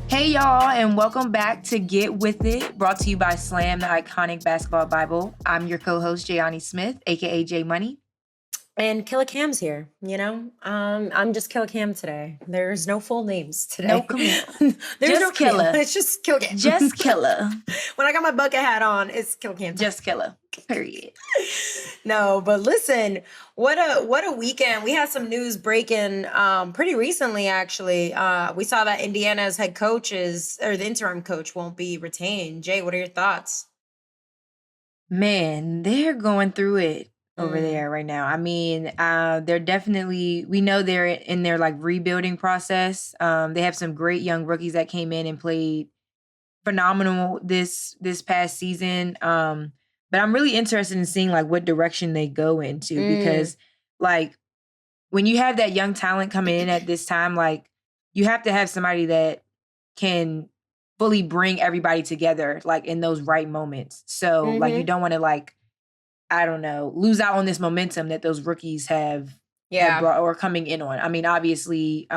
Hey y'all, and welcome back to Get With It, brought to you by Slam, the iconic basketball Bible. I'm your co-host, Jayani Smith, aka J Money. And Killa Cam's here, I'm just Killa Cam today. There's no full names today. No Camille. There's Just no Camille. Killa. It's just Killa Cam. Just Killa. When I got my bucket hat on, it's Killa Cam. Just Killa. Period. No, but listen, what a weekend. We had some news breaking pretty recently, actually. We saw that Indiana's head coach the interim coach won't be retained. Jay, what are your thoughts? Man, they're going through it over there right now. I mean, they're definitely, we know they're in their like rebuilding process. They have some great young rookies that came in and played phenomenal this past season. But I'm really interested in seeing like what direction they go into because like when you have that young talent coming in at this time, like you have to have somebody that can fully bring everybody together like in those right moments. So like you don't want to like, I don't know, lose out on this momentum that those rookies have brought or coming in on. I mean, obviously,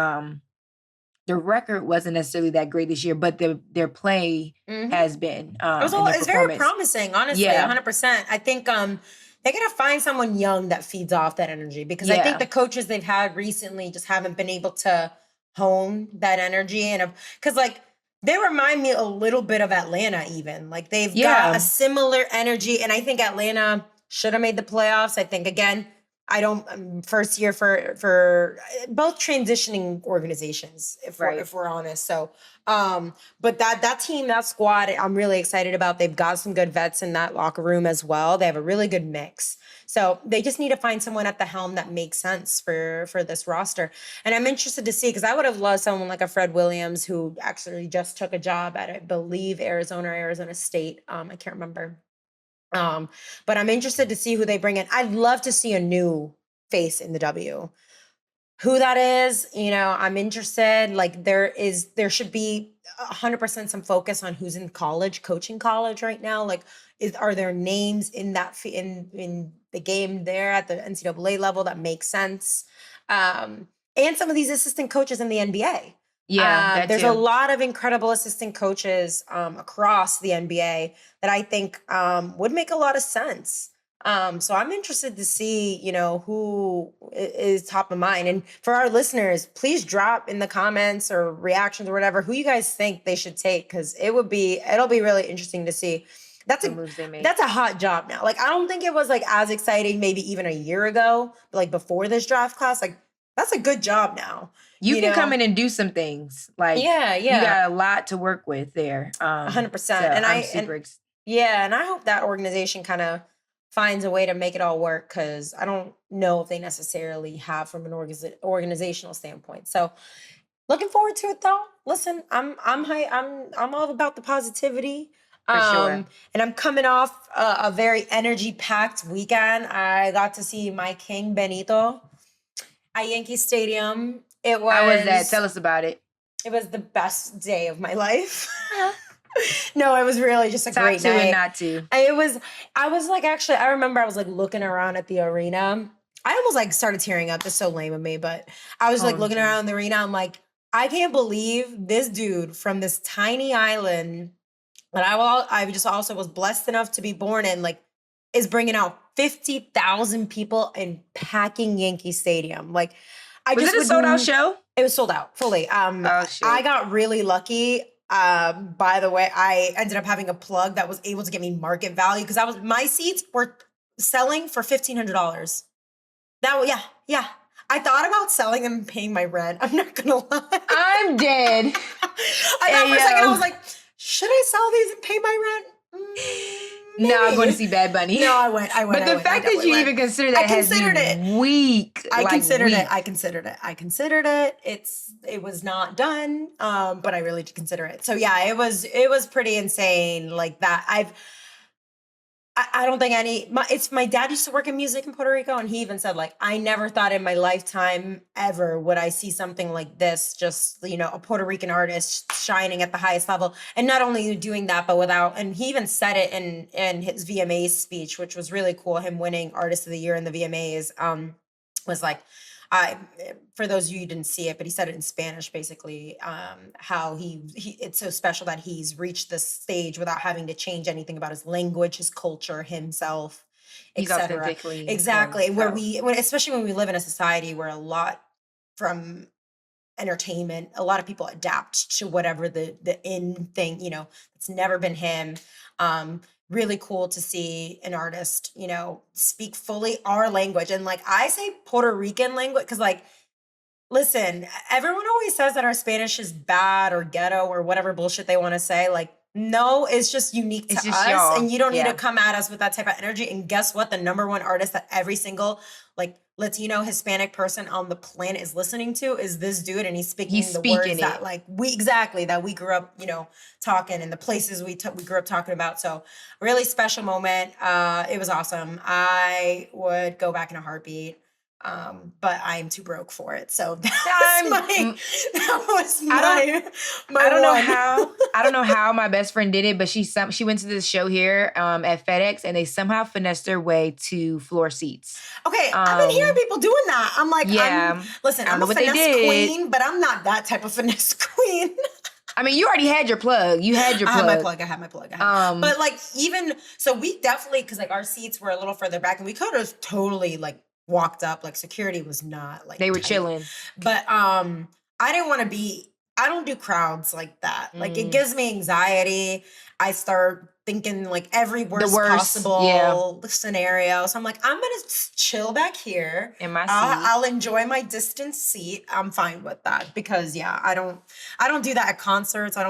the record wasn't necessarily that great this year, but their play has been. It's very promising, honestly, 100%. I think they gotta find someone young that feeds off that energy because I think the coaches they've had recently just haven't been able to hone that energy, and because like they remind me a little bit of Atlanta, even like they've got a similar energy, and I think Atlanta should have made the playoffs. I think again. I don't first year for both transitioning organizations, if we're honest. So, but that team, that squad, I'm really excited about. They've got some good vets in that locker room as well. They have a really good mix. So they just need to find someone at the helm that makes sense for this roster. And I'm interested to see because I would have loved someone like a Fred Williams who actually just took a job at I believe Arizona State. I can't remember. But I'm interested to see who they bring in. I'd love to see a new face in the W. Who that is, I'm interested. Like there should be 100% some focus on who's in college, coaching college right now. Like, are there names in that in the game there at the NCAA level that make sense? And some of these assistant coaches in the NBA. Yeah, there's a lot of incredible assistant coaches across the NBA that I think would make a lot of sense. So I'm interested to see, who is top of mind. And for our listeners, please drop in the comments or reactions or whatever who you guys think they should take because it'll be really interesting to see. That's a hot job now. Like I don't think it was like as exciting maybe even a year ago, but like before this draft class, like that's a good job now. You can come in and do some things. Like you got a lot to work with there. 100%. So and I hope that organization kind of finds a way to make it all work because I don't know if they necessarily have from an organizational standpoint. So looking forward to it though. Listen, I'm all about the positivity. For sure. And I'm coming off a very energy-packed weekend. I got to see my king Benito at Yankee Stadium. How was that? Tell us about it. It was the best day of my life. No, it was really just a great night. And not to. I was like, actually, I remember I was like looking around at the arena. I almost like started tearing up. That's so lame of me, but I was like looking around the arena. I'm like, I can't believe this dude from this tiny island that I just also was blessed enough to be born in, like, is bringing out 50,000 people and packing Yankee Stadium. Like, was it a sold out show? It was sold out fully. I got really lucky. By the way, I ended up having a plug that was able to get me market value because my seats were selling for $1,500. Yeah. I thought about selling them and paying my rent. I'm not gonna lie. I'm dead. I thought for a second I was like, should I sell these and pay my rent? Maybe. No, I'm going to see Bad Bunny. No, I went. But the fact that you even consider that has been weak. I considered it. It was not done. But I really did consider it. So yeah, it was pretty insane. Like that. I don't think my dad used to work in music in Puerto Rico, and he even said, like, I never thought in my lifetime ever would I see something like this, just, a Puerto Rican artist shining at the highest level. And not only doing that, but and he even said it in his VMAs speech, which was really cool, him winning Artist of the Year in the VMAs. was like, for those of you who didn't see it, but he said it in Spanish, basically, how it's so special that he's reached this stage without having to change anything about his language, his culture, himself, He's etc. authentically Exactly. himself. Especially when we live in a society where a lot from entertainment, a lot of people adapt to whatever the in thing, it's never been him. Really cool to see an artist, speak fully our language. And like I say Puerto Rican language, because like, listen, everyone always says that our Spanish is bad or ghetto or whatever bullshit they want to say. Like, no, it's just unique to It's just us. y'all. And you don't need to come at us with that type of energy. And guess what? The number one artist that every single like Latino, Hispanic person on the planet is listening to is this dude. And he's speaking the words that like that we grew up, talking, and the places we grew up talking about. So really special moment. It was awesome. I would go back in a heartbeat. But I'm too broke for it. So that was my I don't know how my best friend did it, but she went to this show here at FedEx, and they somehow finessed their way to floor seats. Okay, I've been hearing people doing that. I'm like, listen, I'm a finesse queen, but I'm not that type of finesse queen. I mean, you already had your plug. I had my plug. But like, so we definitely, because like our seats were a little further back, and we could have totally like walked up. Like security was not like they were chilling. But I didn't want to I don't do crowds like that. Like it gives me anxiety. I start thinking like every worst possible scenario. So I'm like, I'm gonna chill back here in my seat. I'll enjoy my distance seat. I'm fine with that because I don't do that at concerts. I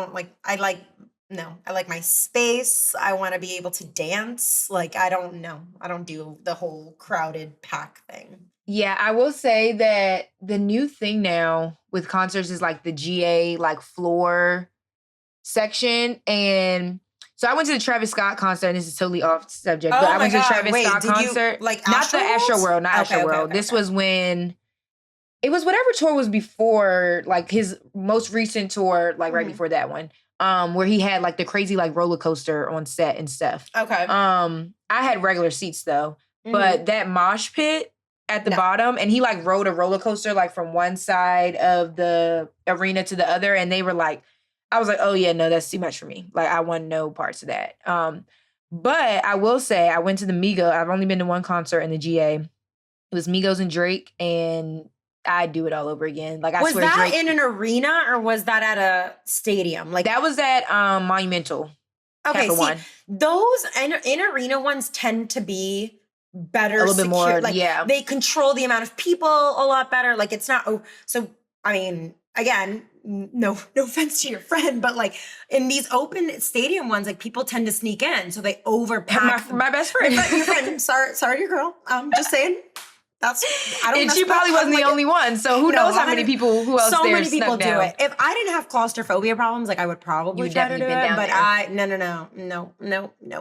like my space. I want to be able to dance. Like I don't do the whole crowded pack thing. Yeah, I will say that the new thing now with concerts is like the GA like floor section. And so I went to the Travis Scott concert, and this is totally off subject, but I went to the Travis Scott concert. Not the Astroworld, not Astroworld. This was when it was whatever tour was before, like his most recent tour, like right before that one. Where he had like the crazy like roller coaster on set and stuff. Okay. I had regular seats though, but that mosh pit at the bottom, and he like rode a roller coaster like from one side of the arena to the other, and they were like, I was like, oh yeah, no, that's too much for me. Like I want no parts of that. But I will say I went to the Migos. I've only been to one concert in the GA. It was Migos and Drake, and I'd do it all over again. Like I was swear, that Drake, in an arena or was that at a stadium? Like that was at Monumental. Okay, see, those in arena ones tend to be better, a little bit more. Like they control the amount of people a lot better. Like it's not. So I mean, again, no offense to your friend, but like in these open stadium ones, like people tend to sneak in, so they overpack. My best friend. Your friend. Sorry, your girl. I'm just saying. And she probably wasn't the only one. So who knows how many people, who else so there many people do down. it. If I didn't have claustrophobia problems, like I would probably try to do it. But no.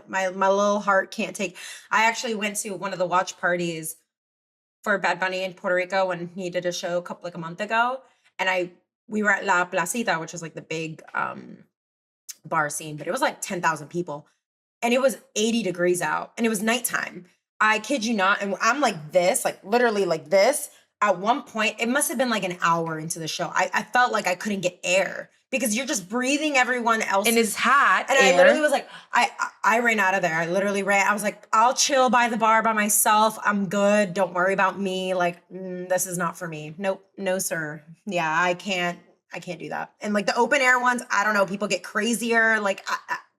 My little heart can't take. I actually went to one of the watch parties for Bad Bunny in Puerto Rico when he did a show a month ago, and we were at La Placita, which was like the big bar scene, but it was like 10,000 people, and it was 80 degrees out, and it was nighttime. I kid you not. And I'm like this, like literally like this. At one point, it must have been like an hour into the show. I felt like I couldn't get air because you're just breathing everyone else. And it's hot. And I literally was like, I ran out of there. I literally ran. I was like, I'll chill by the bar by myself. I'm good. Don't worry about me. Like, this is not for me. Nope. No, sir. Yeah, I can't do that. And like the open air ones, I don't know. People get crazier. Like,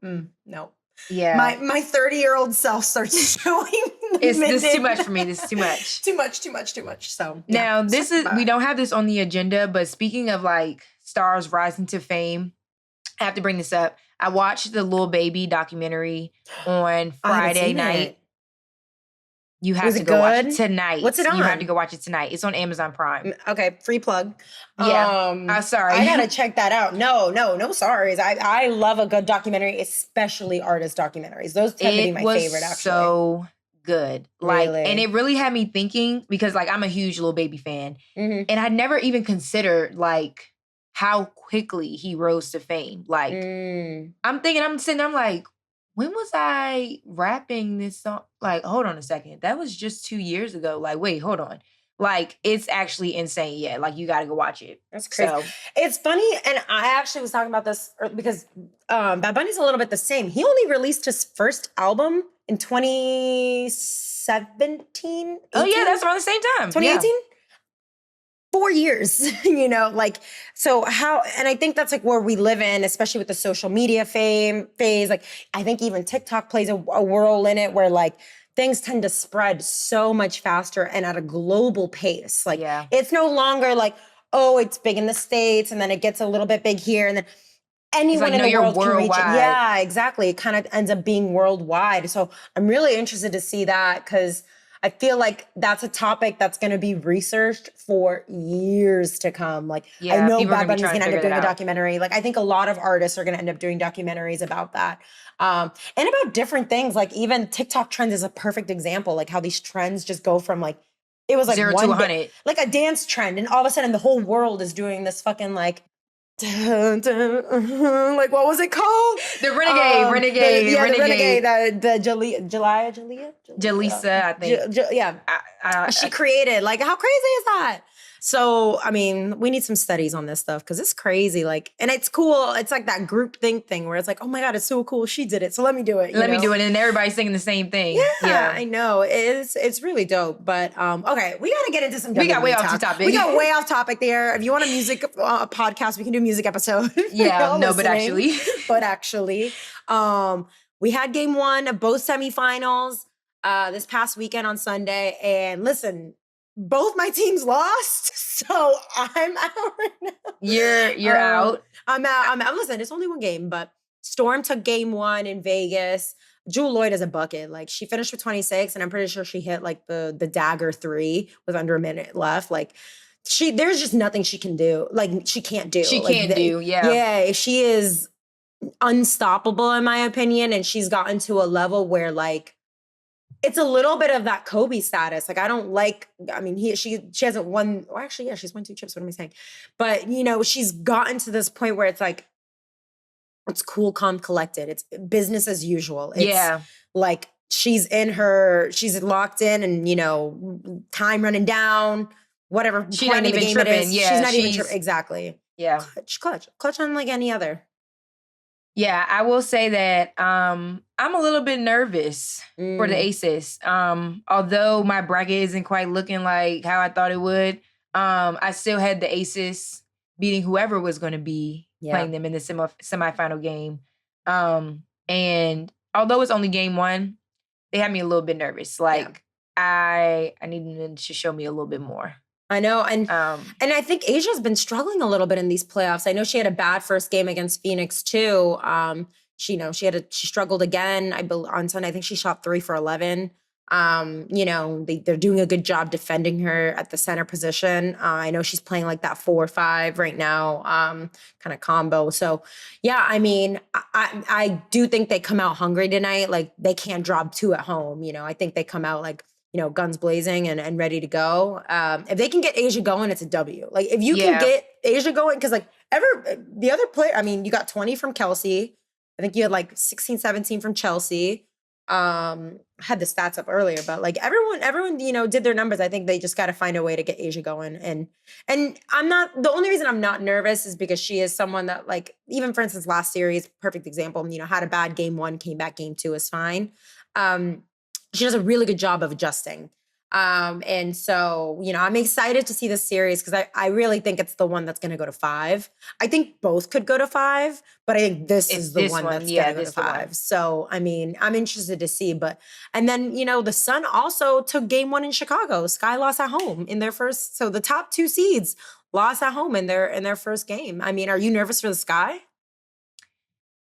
no. Yeah. My 30-year-old self starts showing. This is too much for me. This is too much. Too much. So now we don't have this on the agenda, but speaking of like stars rising to fame, I have to bring this up. I watched the Lil Baby documentary on Friday night. You have to go watch it tonight. What's it on? You have to go watch it tonight. It's on Amazon Prime. Okay, free plug. Yeah. Sorry. I gotta check that out. No sorries. I love a good documentary, especially artist documentaries. Those tend to be my favorite, actually. So good. Like, really? And it really had me thinking, because like I'm a huge Lil Baby fan. And I never even considered like how quickly he rose to fame. Like I'm sitting there, I'm like, when was I rapping this song? Like, hold on a second. That was just 2 years ago. Like, wait, hold on. Like, it's actually insane. Yeah, like, you got to go watch it. That's crazy. So. It's funny, and I actually was talking about this because Bad Bunny's a little bit the same. He only released his first album in 2017. Oh, yeah, that's around the same time. 2018? Yeah. 4 years, you know, like, so how, and I think that's like where we live in, especially with the social media phase. Like, I think even TikTok plays a role in it where like, things tend to spread so much faster and at a global pace. Like, it's no longer like, oh, it's big in the States and then it gets a little bit big here and then anyone in the world can reach it. Yeah, exactly. It kind of ends up being worldwide. So I'm really interested to see that because I feel like that's a topic that's going to be researched for years to come. Like, I know Bad Bunny's going to end up doing a documentary. Like, I think a lot of artists are going to end up doing documentaries about that. And about different things. Like, even TikTok trends is a perfect example. Like, how these trends just go from like, it was like 0 to 100. Like a dance trend. And all of a sudden the whole world is doing this fucking like, like what was it called? The Renegade. Jalisa, I think. She created. Like, how crazy is that? So, I mean, we need some studies on this stuff because it's crazy. Like, and it's cool. It's like that group think thing where it's like, oh my God, it's so cool. She did it. So let me do it. Let me do it. And everybody's singing the same thing. Yeah, I know. It's really dope. But okay, we got to get into some We got way off topic. We got way off topic there. If you want a music podcast, we can do a music episode. Yeah, no, but actually. We had game 1 of both semifinals this past weekend on Sunday. And listen, both my teams lost, so I'm out right now. You're out. I'm out. Listen, it's only one game, but Storm took game 1 in Vegas. Jewel Lloyd is a bucket. Like, she finished with 26, and I'm pretty sure she hit like the dagger 3 with under a minute left. Like, there's just nothing she can do. Like, she can't do. Yeah, she is unstoppable in my opinion, and she's gotten to a level where like, it's a little bit of that Kobe status. Like, I mean, she hasn't won, or actually, yeah, she's won 2 chips. What am I saying? But, you know, she's gotten to this point where it's like, it's cool, calm, collected. It's business as usual. It's like, she's locked in and, you know, time running down, whatever she's point in the game tripping. It is. Yeah, she's not even tripping. Exactly. Yeah. Clutch unlike any other. Yeah, I will say that I'm a little bit nervous for the Aces. Although my bracket isn't quite looking like how I thought it would, I still had the Aces beating whoever was going to be playing them in the semifinal game. And although it's only game 1, they had me a little bit nervous. Like, I need them to show me a little bit more. I know. And I think Asia's been struggling a little bit in these playoffs. I know she had a bad first game against Phoenix too. She struggled again. On Sunday, I think she shot 3 for 11. You know, they're doing a good job defending her at the center position. I know she's playing like that 4-5 right now, kind of combo. So yeah, I mean, I do think they come out hungry tonight. Like, they can't drop 2 at home. You know, I think they come out like, you know, guns blazing and ready to go. If they can get Asia going, it's a W. Like, if you can get Asia going, because like the other player, I mean, you got 20 from Kelsey. I think you had like 16, 17 from Chelsea. I had the stats up earlier, but like everyone, you know, did their numbers. I think they just got to find a way to get Asia going. And the only reason I'm not nervous is because she is someone that, like, even for instance, last series, perfect example, you know, had a bad game 1, came back game 2 is fine. She does a really good job of adjusting. And so, you know, I'm excited to see this series because I really think it's the one that's going to go to 5. I think both could go to 5, but I think this is the one that's going to go to 5. So, I mean, I'm interested to see. And then, you know, the Sun also took game 1 in Chicago. Sky lost at home in their first. So the top 2 seeds lost at home in their first game. I mean, are you nervous for the Sky?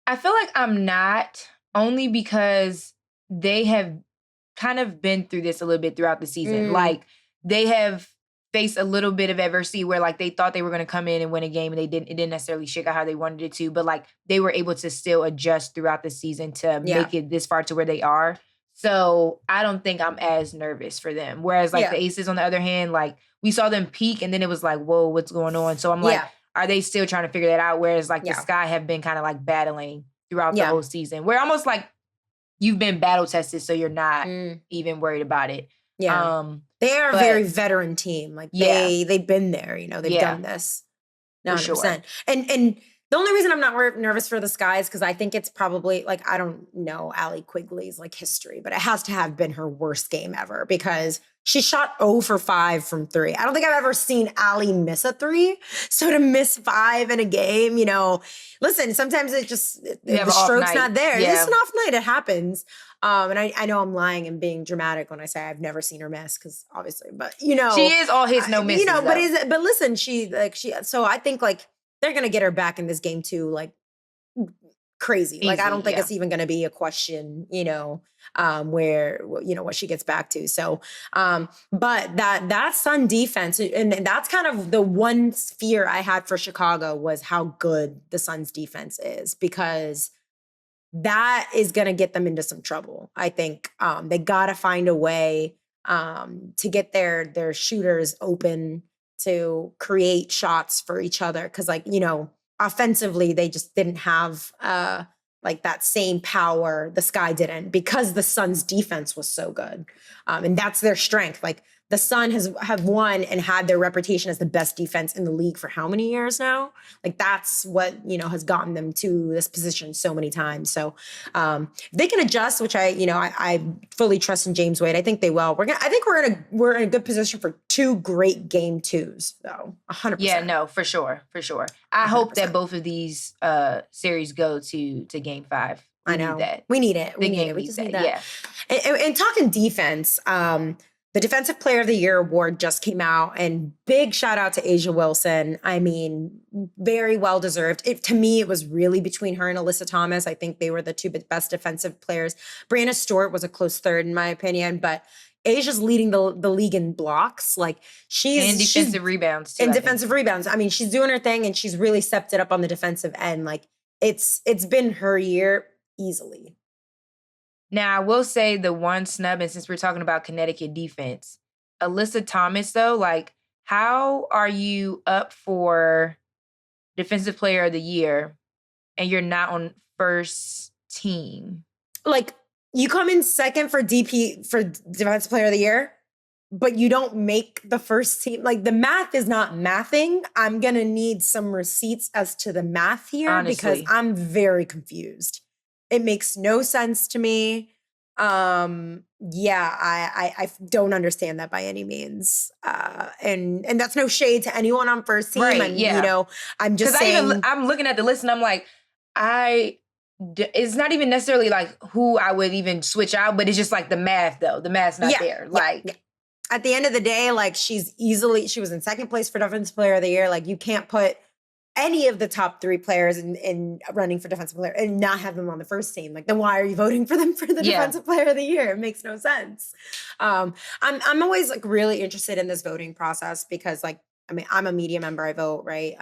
I feel like I'm not, only because they have kind of been through this a little bit throughout the season. Like, they have faced a little bit of adversity where like they thought they were going to come in and win a game and it didn't necessarily shake out how they wanted it to, but like they were able to still adjust throughout the season to make it this far to where they are. So I don't think I'm as nervous for them. Whereas like the Aces, on the other hand, like we saw them peak and then it was like, whoa, what's going on? So I'm like, are they still trying to figure that out? Whereas like the Sky have been kind of like battling throughout the whole season. We're almost like, you've been battle tested, so you're not even worried about it. They are a very veteran team. Like they've been there, you know, they've done this. 100%. Sure. And the only reason I'm not nervous for the Sky is because I think it's probably like, I don't know Allie Quigley's like history, but it has to have been her worst game ever because she shot 0 for 5 from 3. I don't think I've ever seen Allie miss a 3. So to miss 5 in a game, you know, listen, sometimes it just, the stroke's not there. Yeah. It's an off night. It happens. And I know I'm lying and being dramatic when I say I've never seen her miss because obviously, but you know, she is all hits, no misses. You know, but listen, so I think like they're going to get her back in this game too, like crazy. Easy, like, I don't think it's even going to be a question, you know, where, you know, what she gets back to. So, but that Sun defense, and that's kind of the one fear I had for Chicago was how good the Suns defense is, because that is going to get them into some trouble. I think they got to find a way to get their shooters open to create shots for each other. Cause like, you know, offensively, they just didn't have like that same power the Sky didn't, because the Suns defense was so good. And that's their strength. Like the Sun have won and had their reputation as the best defense in the league for how many years now? Like that's what, you know, has gotten them to this position so many times. So if they can adjust, which I fully trust in James Wade. I think they will. I think we're in a good position for 2 great game 2s though. 100%. Yeah, no, for sure. I 100%. Hope that both of these series go to game 5. I know that. We need it. We just need that. Yeah. And talking defense, the Defensive Player of the Year award just came out, and big shout out to A'ja Wilson. I mean, very well deserved. To me, it was really between her and Alyssa Thomas. I think they were the 2 best defensive players. Brianna Stewart was a close third, in my opinion, but Asia's leading the league in blocks. Like and defensive rebounds too. And defensive rebounds. I mean, she's doing her thing, and she's really stepped it up on the defensive end. Like it's been her year easily. Now, I will say the one snub, and since we're talking about Connecticut defense, Alyssa Thomas, though, like, how are you up for Defensive Player of the Year and you're not on first team? Like, you come in second for Defensive Player of the Year, but you don't make the first team. Like, the math is not mathing. I'm going to need some receipts as to the math here. Honestly. Because I'm very confused. It makes no sense to me. I don't understand that by any means. And that's no shade to anyone on first team. Right, and, you know, I'm just saying. I'm looking at the list and I'm like, it's not even necessarily like who I would even switch out, but it's just like the math though. The math's not there. Like at the end of the day, like she was in second place for Defensive Player of the Year. Like you can't put any of the top 3 players in running for Defensive Player and not have them on the first team. Like, then why are you voting for them for the Defensive Player of the Year? It makes no sense. I'm always like really interested in this voting process because, like, I mean, I'm a media member. I vote, right?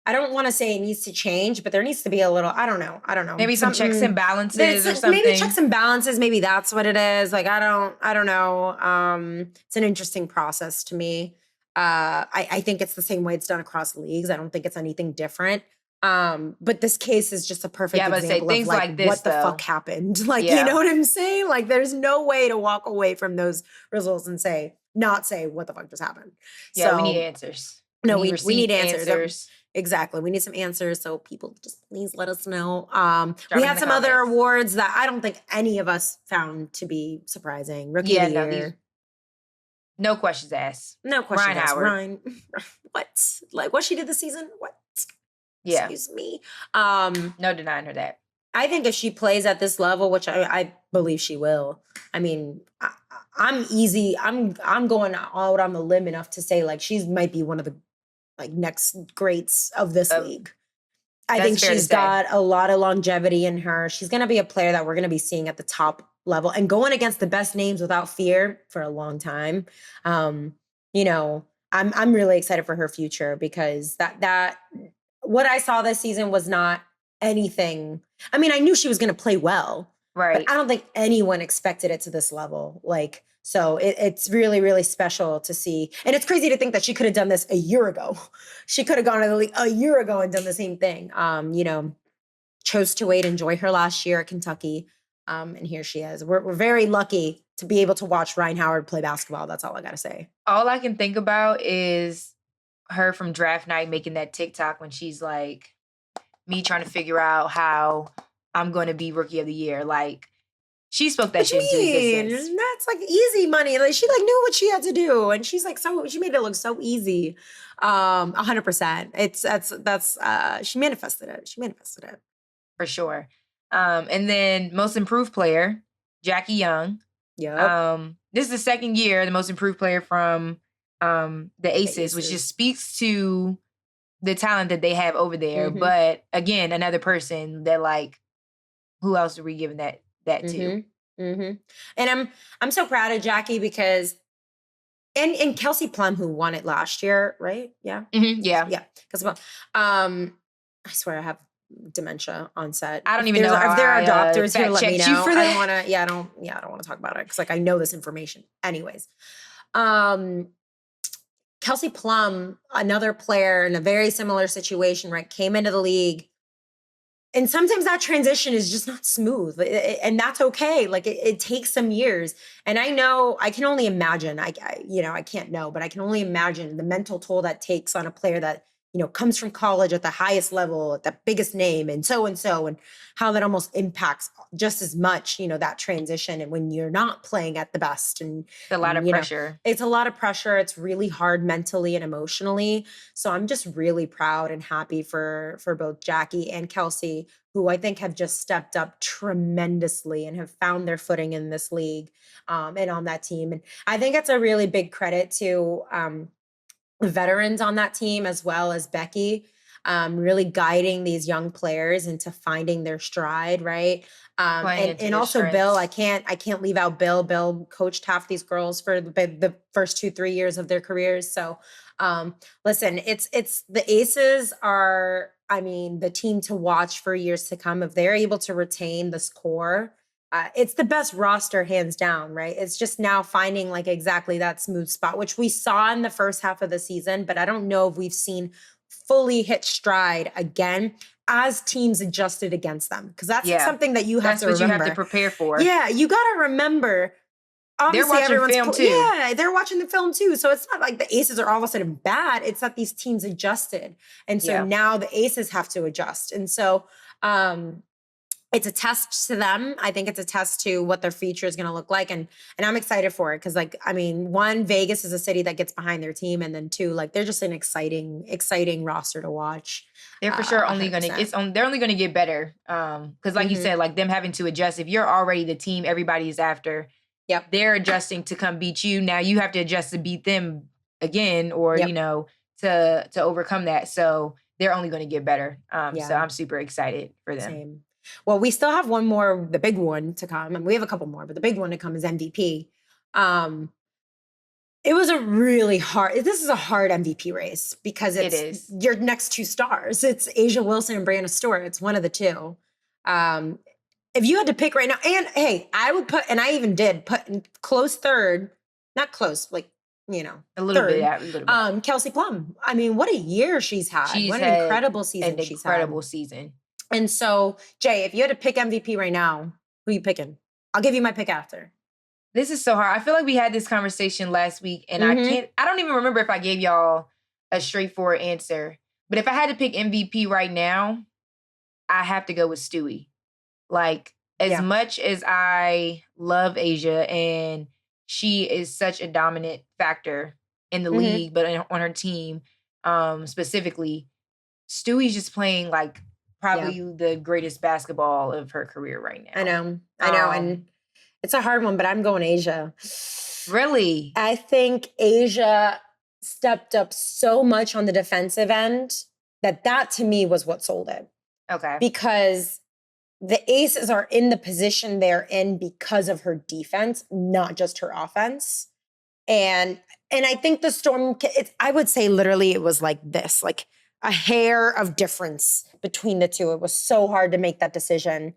I don't want to say it needs to change, but there needs to be a little, I don't know. Maybe some checks and balances or something. Maybe checks and balances. Maybe that's what it is. Like, I don't know. It's an interesting process to me. I think it's the same way it's done across leagues. I don't think it's anything different. But this case is just a perfect example of like this, what the fuck happened. Like, you know what I'm saying? Like, there's no way to walk away from those results and not say what the fuck just happened. Yeah, so, we need answers. No, we need answers. Exactly. We need some answers. So people just please let us know. We had some other awards that I don't think any of us found to be surprising. Rookie of the Year. No questions asked. No questions asked. Howard. Ryan, what? Like what she did this season? What? Yeah. Excuse me. No denying her that. I think if she plays at this level, which I believe she will, I mean, I'm going out on the limb enough to say like she might be one of the like next greats of this league. I think she's got a lot of longevity in her. She's going to be a player that we're going to be seeing at the top level and going against the best names without fear for a long time. You know, I'm really excited for her future because that what I saw this season was not anything. I mean, I knew she was going to play well, right? But I don't think anyone expected it to this level. Like, so it's really, really special to see. And it's crazy to think that she could have done this a year ago. She could have gone to the league a year ago and done the same thing. You know, chose to wait, enjoy her last year at Kentucky. And here she is. We're very lucky to be able to watch Ryan Howard play basketball. That's all I got to say. All I can think about is her from draft night making that TikTok when she's like, me trying to figure out how I'm going to be rookie of the year. Like, she spoke that shit into existence. That's like easy money. Like, she like knew what she had to do, and she's like, she made it look so easy. 100%. She manifested it. For sure. And then most improved player, Jackie Young. Yeah. This is the second year, the most improved player from the Aces, which just speaks to the talent that they have over there. Mm-hmm. But again, another person that, like, who else are we giving that to? Mm-hmm. And I'm so proud of Jackie because, and Kelsey Plum, who won it last year, right? Yeah. Mm-hmm. Yeah. Because I swear I have dementia on set. I don't even know if there are doctors here, let me know. You for that? I don't want to. I don't want to talk about it because like I know this information. Anyways, Kelsey Plum, another player in a very similar situation, right? Came into the league. And sometimes that transition is just not smooth, and that's okay. Like it takes some years. And I know, I can only imagine, I can't know, but I can only imagine the mental toll that takes on a player that, comes from college at the highest level, at the biggest name, and how that almost impacts just as much, that transition. And when you're not playing at the best, and it's a lot of pressure. It's a lot of pressure. It's really hard mentally and emotionally. So I'm just really proud and happy for both Jackie and Kelsey, who I think have just stepped up tremendously and have found their footing in this league, and on that team. And I think it's a really big credit to the veterans on that team, as well as Becky, really guiding these young players into finding their stride, right? And also strengths. Bill, I can't leave out Bill. Bill coached half these girls for the first 2-3 years of their careers. So listen, it's the Aces are, the team to watch for years to come. If they're able to retain this core, it's the best roster, hands down, right? It's just now finding like exactly that smooth spot, which we saw in the first half of the season, but I don't know if we've seen fully hit stride again as teams adjusted against them. Because that's something that you have to remember. That's what you have to prepare for. Yeah, you got to remember. Obviously, they're watching film too. Yeah, they're watching the film too. So it's not like the Aces are all of a sudden bad. It's that these teams adjusted. And so now the Aces have to adjust. And so it's a test to them. I think it's a test to what their future is going to look like. And I'm excited for it because, like, one, Vegas is a city that gets behind their team. And then two, like, they're just an exciting roster to watch. They're for sure only going to, they're only going to get better. Because like you said, like them having to adjust. If you're already the team everybody is after, they're adjusting to come beat you. Now you have to adjust to beat them again or, to overcome that. So they're only going to get better. So I'm super excited for them. Same. Well, we still have one more, the big one to come. And we have a couple more, but the big one to come is MVP. It was this is a hard MVP race because it is your next two stars. It's Asia Wilson and Brianna Stewart. It's one of the two. If you had to pick right now, and hey, I would put, and I even did put close third, not close, like, a little bit. Kelsey Plum. What a year she's had. What an incredible season she's had. Incredible season. And so, Jay, if you had to pick MVP right now, who are you picking? I'll give you my pick after. This is so hard. I feel like we had this conversation last week, and I don't even remember if I gave y'all a straightforward answer. But if I had to pick MVP right now, I have to go with Stewie. Like, as much as I love Asia, and she is such a dominant factor in the league, but on her team specifically, Stewie's just playing, like, probably the greatest basketball of her career right now. I know. And it's a hard one, but I'm going Asia. Really? I think Asia stepped up so much on the defensive end that to me was what sold it. Okay. Because the Aces are in the position they're in because of her defense, not just her offense. And I think the Storm, I would say literally it was like this, like a hair of difference between the two. It was so hard to make that decision.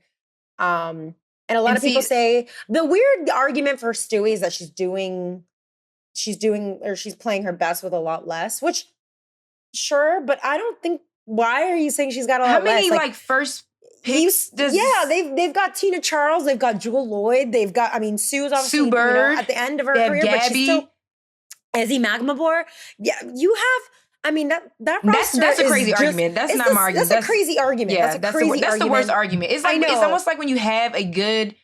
And a lot of people say the weird argument for Stewie is that she's playing her best with a lot less, which sure, but I don't think, why are you saying she's got a lot less? How many like first picks. They've got Tina Charles, they've got Jewel Lloyd, they've got, I mean, Sue's obviously, Sue Bird, at the end of her they career, have but she's still, Izzy Magmabor. Yeah, you have, I mean, that roster that's a crazy is argument. That's not my argument. That's a crazy argument. Yeah, that's the worst argument. It's like, it's almost like when you have a good,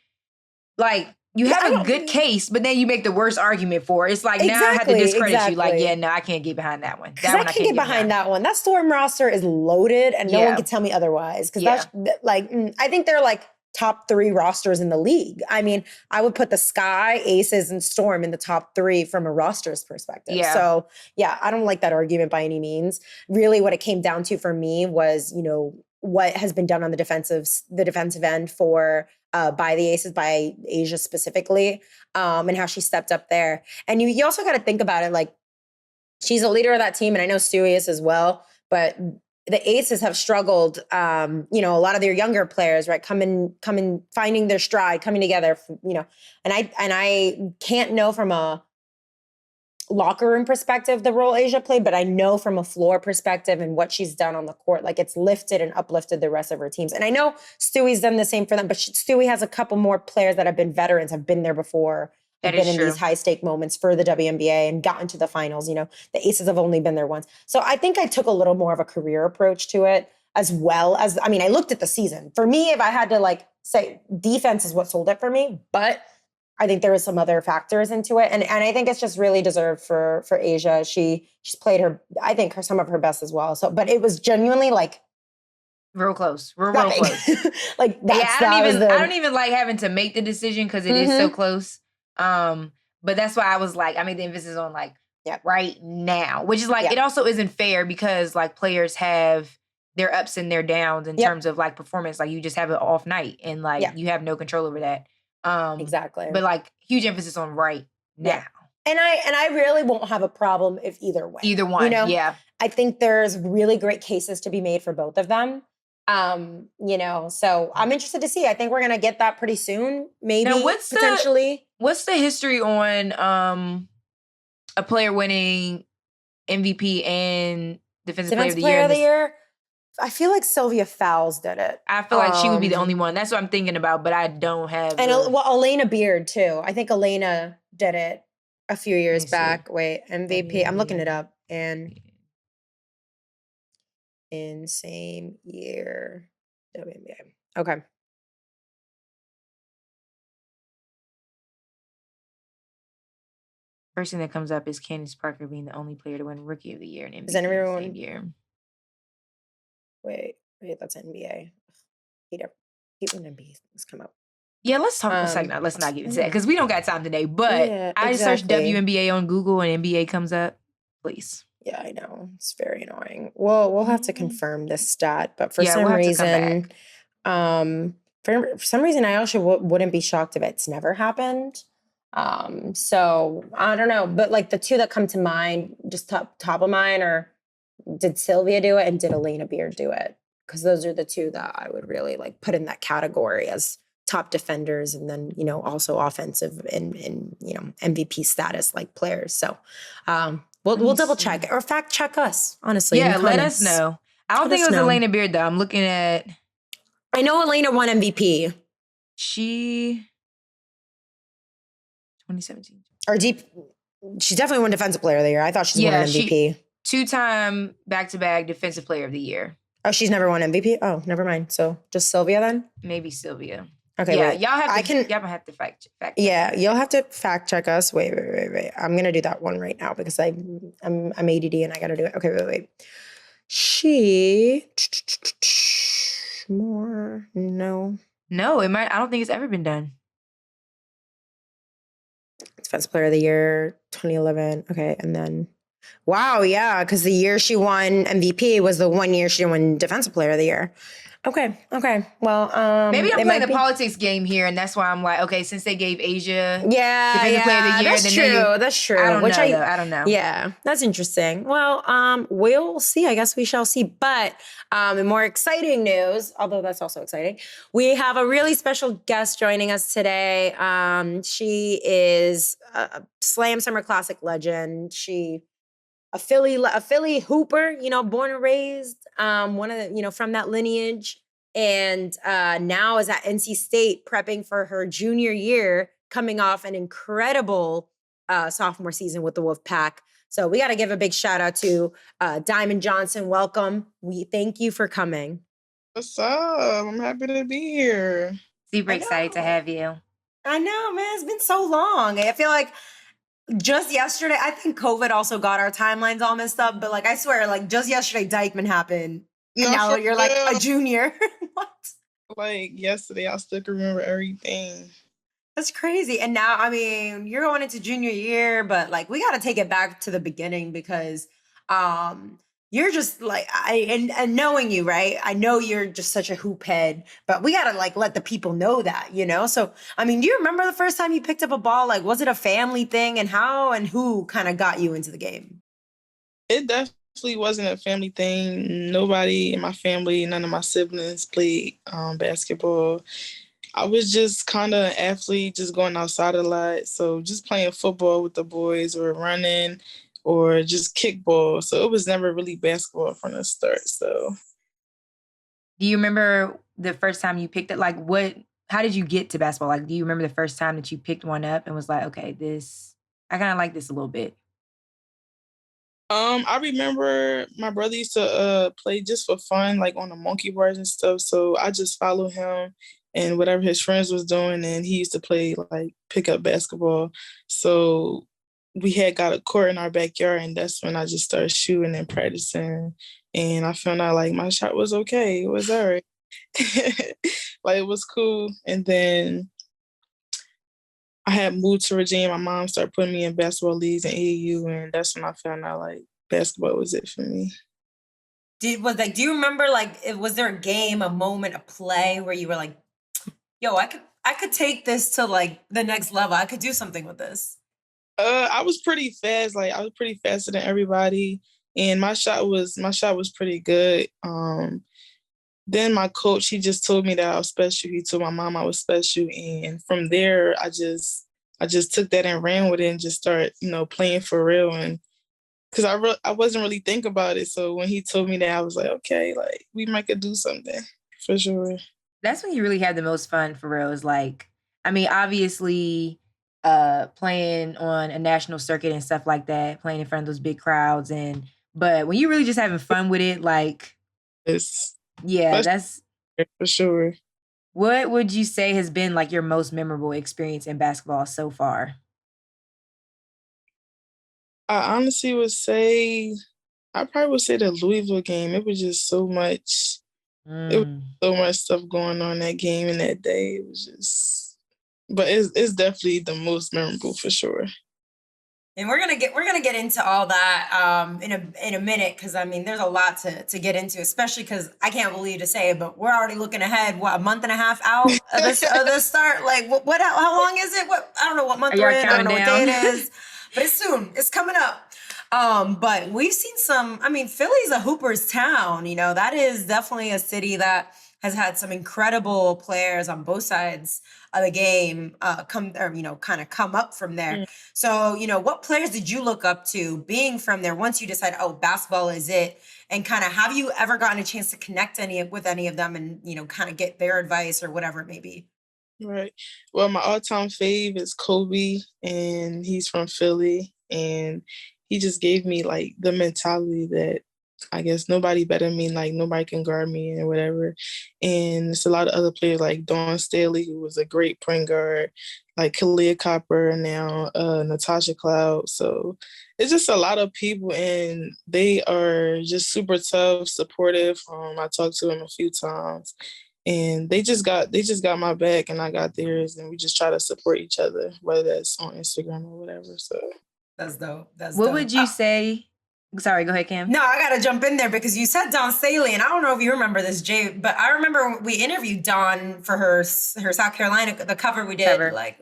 like, you have a good case, but then you make the worst argument for it. It's like, now I have to discredit you. Like, yeah, no, I can't get behind that one. That one I can't get behind that one. That Storm roster is loaded, and no one can tell me otherwise. Because that's like, I think they're like top 3 rosters in the league. I mean, I would put the Sky, Aces, and Storm in the top 3 from a roster's perspective. Yeah. So, yeah, I don't like that argument by any means. Really, what it came down to for me was, what has been done on the defensive end for by the Aces, by Asia specifically, and how she stepped up there. And you also got to think about it, like, she's a leader of that team, and I know Stewie is as well, but the Aces have struggled, a lot of their younger players, right, coming, finding their stride, coming together, and I can't know from a locker room perspective the role Asia played, but I know from a floor perspective and what she's done on the court, like, it's lifted and uplifted the rest of her teams. And I know Stewie's done the same for them, but Stewie has a couple more players that have been veterans, have been there before, have been in these high stake moments for the WNBA and gotten to the finals. The Aces have only been there once. So I think I took a little more of a career approach to it, as well as, I mean, I looked at the season. For me, if I had to say defense is what sold it for me, but I think there was some other factors into it. And I think it's just really deserved for Asia. She's played some of her best as well. So, but it was genuinely real close. Real close. I don't even like having to make the decision because it is so close. But that's why I was like, I made the emphasis on right now, which is it also isn't fair because players have their ups and their downs in terms of performance. Like, you just have an off night and you have no control over that. Exactly. But huge emphasis on right now. Yeah. And I really won't have a problem if either way. Either one. Yeah. I think there's really great cases to be made for both of them. So I'm interested to see. I think we're gonna get that pretty soon. Maybe potentially. What's the history on a player winning MVP and Defensive Player of the Year? I feel like Sylvia Fowles did it. I feel like she would be the only one. That's what I'm thinking about, but I don't have. And Elena Beard too. I think Elena did it a few years back. Wait, MVP. I'm looking it up. And in same year, WNBA. Okay. First thing that comes up is Candace Parker being the only player to win Rookie of the Year and MVP in the same year. Wait, that's NBA. Hate when NBA things come up. Yeah, let's talk for a second. Let's not get into that because we don't got time today. But I searched WNBA on Google and NBA comes up. Please. Yeah, I know. It's very annoying. Well, we'll have to confirm this stat, but for some reason, I also wouldn't be shocked if it's never happened. So I don't know, but the two that come to mind, just top of mind, are did Sylvia do it and did Elena Beard do it? Because those are the two that I would really put in that category as top defenders, and then also offensive and MVP status players. So we'll double check or fact check us, honestly. Yeah, let us know. I don't think it was Elena Beard though. I'm looking at. I know Elena won MVP. She 2017. She definitely won Defensive Player of the Year. I thought she won an MVP. 2-time back-to-back Defensive Player of the Year. Oh, she's never won MVP? Oh, never mind. So just Sylvia then? Maybe Sylvia. Okay, yeah, wait. Y'all have to fact check. Yeah, you'll have to fact check us. Wait. I'm going to do that one right now because I'm ADD and I got to do it. Okay, wait. She... More... No, it might... I don't think it's ever been done. Defensive Player of the Year, 2011. Okay, and then... Wow, yeah, because the year she won MVP was the one year she won Defensive Player of the Year. Okay. Well, maybe I'm playing the politics game here, and that's why I'm like, okay, since they gave Asia Defensive Player of the Year, that's true. I don't know. Yeah, that's interesting. Well, we'll see. I guess we shall see. But in more exciting news, although that's also exciting, we have a really special guest joining us today. She is a Slam Summer Classic legend. A Philly hooper, born and raised, one of the, from that lineage. and now is at NC State prepping for her junior year, coming off an incredible sophomore season with the Wolfpack. So we got to give a big shout out to Diamond Johnson. Welcome. We thank you for coming. What's up? I'm happy to be here. Super excited to have you. I know, man. It's been so long. I feel like just yesterday, I think COVID also got our timelines all messed up. But like, I swear, like just yesterday, Dykeman happened. And now you're like a junior. What? Like yesterday, I still can remember everything. That's crazy. And now, I mean, you're going into junior year, but like we got to take it back to the beginning because you're just like and knowing you, right? I know you're just such a hoop head, but we got to like let the people know that, you know? So, I mean, do you remember the first time you picked up a ball? Like, was it a family thing, and how and who kind of got you into the game? It definitely wasn't a family thing. Nobody in my family, none of my siblings played basketball. I was just kind of an athlete, just going outside a lot. So just playing football with the boys or running or just kickball. So it was never really basketball from the start. So do you remember the first time you picked it? Like how did you get to basketball? Like, do you remember the first time that you picked one up and was like, okay, I kind of like this a little bit? I remember my brother used to play just for fun, like on the monkey bars and stuff. So I just followed him and whatever his friends was doing, and he used to play like pickup basketball. So we had got a court in our backyard, and that's when I just started shooting and practicing. And I found out like my shot was okay. It was all right. Like it was cool. And then I had moved to Virginia. My mom started putting me in basketball leagues and AAU, and that's when I found out like basketball was it for me. Do you remember like was there a game, a moment, a play where you were like, yo, I could take this to like the next level. I could do something with this. I was pretty fast. Like I was pretty faster than everybody, and my shot was pretty good. Then my coach, he just told me that I was special. He told my mom I was special, and from there, I just took that and ran with it and just started, playing for real. And because I wasn't really thinking about it, so when he told me that, I was like, okay, like we might could do something for sure. That's when you really have the most fun for real. Is like, I mean, obviously, playing on a national circuit and stuff like that, playing in front of those big crowds, but when you're really just having fun with it, like, that's for sure. What would you say has been like your most memorable experience in basketball so far? I honestly would say, I probably would say the Louisville game. It was just so much. It was so much stuff going on that game and that day. It was just, but it's definitely the most memorable for sure. And we're gonna get into all that in a minute, because I mean there's a lot to get into, especially because I can't believe to say it, but we're already looking ahead. What, a month and a half out of the start? Like what? How long is it? What, I don't know what month we're in. I don't know what day it is, but it's soon. It's coming up. But we've seen some. I mean, Philly's a hoopers town. That is definitely a city that has had some incredible players on both sides of the game come up from there. So, what players did you look up to being from there once you decide, oh, basketball is it? And kind of, have you ever gotten a chance to connect with any of them and, kind of get their advice or whatever it may be? Right. Well, my all-time fave is Kobe, and he's from Philly, and he just gave me like the mentality that I guess nobody better than me, like nobody can guard me and whatever. And it's a lot of other players like Dawn Staley, who was a great point guard, like Kalia Copper now, Natasha Cloud. So it's just a lot of people, and they are just super tough, supportive. I talked to them a few times, and they just got my back, and I got theirs, and we just try to support each other, whether that's on Instagram or whatever. So that's dope. What would you say? Sorry, go ahead, Cam. No, I got to jump in there because you said Dawn Staley, and I don't know if you remember this, Jay, but I remember we interviewed Dawn for her South Carolina, the cover we did. Like,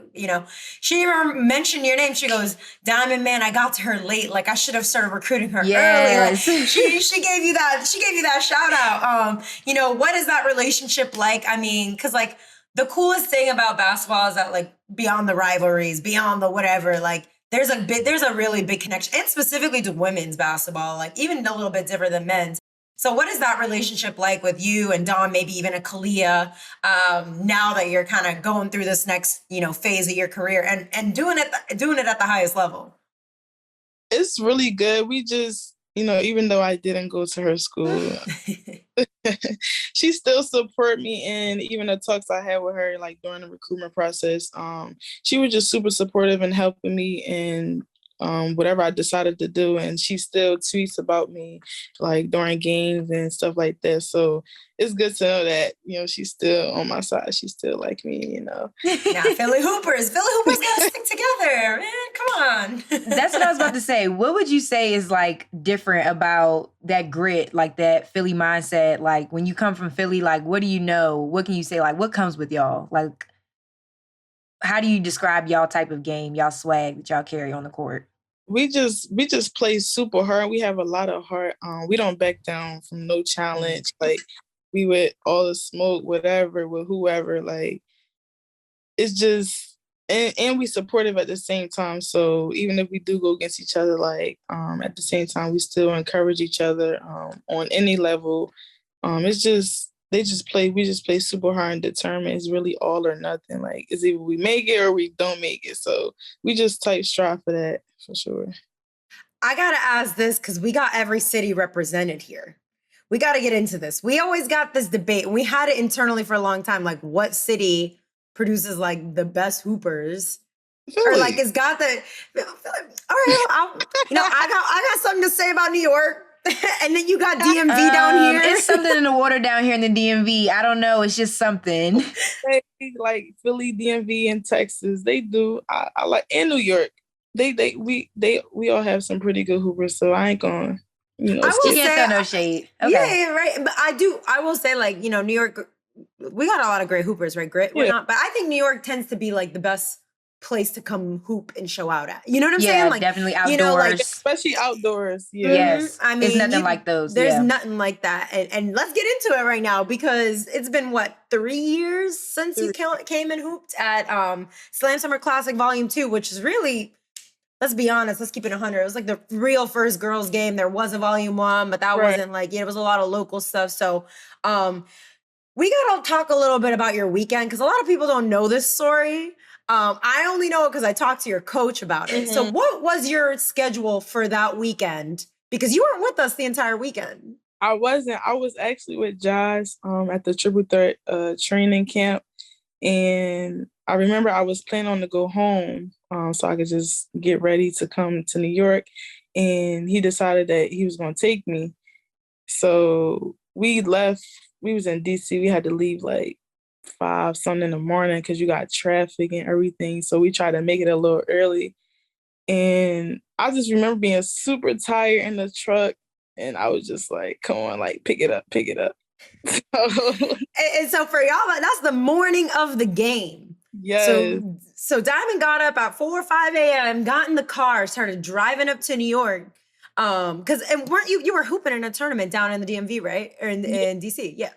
she mentioned your name. She goes, Diamond, man, I got to her late. Like, I should have started recruiting her early. Like, she gave you that shout out. What is that relationship like? I mean, because like the coolest thing about basketball is that like beyond the rivalries, beyond the whatever, like there's a really big connection, and specifically to women's basketball, like even a little bit different than men's. So what is that relationship like with you and Dawn, maybe even a Kalia, now that you're kind of going through this next, phase of your career and doing it at the highest level? It's really good. We just, even though I didn't go to her school, she still support me, and even the talks I had with her, like during the recruitment process, she was just super supportive and helping me in whatever I decided to do, and she still tweets about me like during games and stuff like that. So it's good to know that she's still on my side. She still like me. Now Philly Hoopers gotta stick together, man. Come on. That's what I was about to say. What would you say is like different about that grit, like that Philly mindset? Like when you come from Philly, like what do you know? What can you say? Like what comes with y'all? Like how do you describe y'all type of game, y'all swag that y'all carry on the court? We just play super hard. We have a lot of heart. We don't back down from no challenge. Like we with all the smoke, whatever, with whoever. Like it's just, and we supportive at the same time. So even if we do go against each other, like at the same time, we still encourage each other on any level. It's just we just play super hard and determined. It's really all or nothing. Like it's either we make it or we don't make it. So we just strive for that for sure. I gotta ask this because we got every city represented here. We got to get into this. We always got this debate, and we had it internally for a long time. Like, what city produces like the best hoopers? Philly. Or like it's got the. All right, I got something to say about New York. And then you got DMV down here. It's something in the water down here in the DMV. I don't know. It's just something. Like Philly, DMV, and Texas, they do. I like, and New York. We all have some pretty good hoopers. So I ain't gonna, I will say no shade. Okay. Yeah, right. But I will say, like, New York, we got a lot of great hoopers, right? Great. We're not, but I think New York tends to be like the best place to come hoop and show out at. You know what I'm saying? Like definitely outdoors. Especially outdoors. Yeah. Yes. I mean, it's nothing like those. There's nothing like that. And let's get into it right now because it's been 3 years since you came and hooped at Slam Summer Classic Volume 2, which is really, let's be honest, let's keep it 100. It was like the real first girls game. There was a Volume 1, but that wasn't like, it was a lot of local stuff. So we got to talk a little bit about your weekend because a lot of people don't know this story. I only know it because I talked to your coach about it. Mm-hmm. So what was your schedule for that weekend? Because you weren't with us the entire weekend. I wasn't. I was actually with Josh at the Triple Threat training camp. And I remember I was planning on to go home so I could just get ready to come to New York. And he decided that he was going to take me. So we left. We was in D.C. We had to leave like 5 something in the morning because you got traffic and everything. So we tried to make it a little early. And I just remember being super tired in the truck. And I was just like, come on, like, pick it up. And so for y'all, that's the morning of the game. Yes. So Diamond got up at 4 or 5 a.m., got in the car, started driving up to New York. And weren't you were hooping in a tournament down in the DMV, right? Or in DC? Yeah.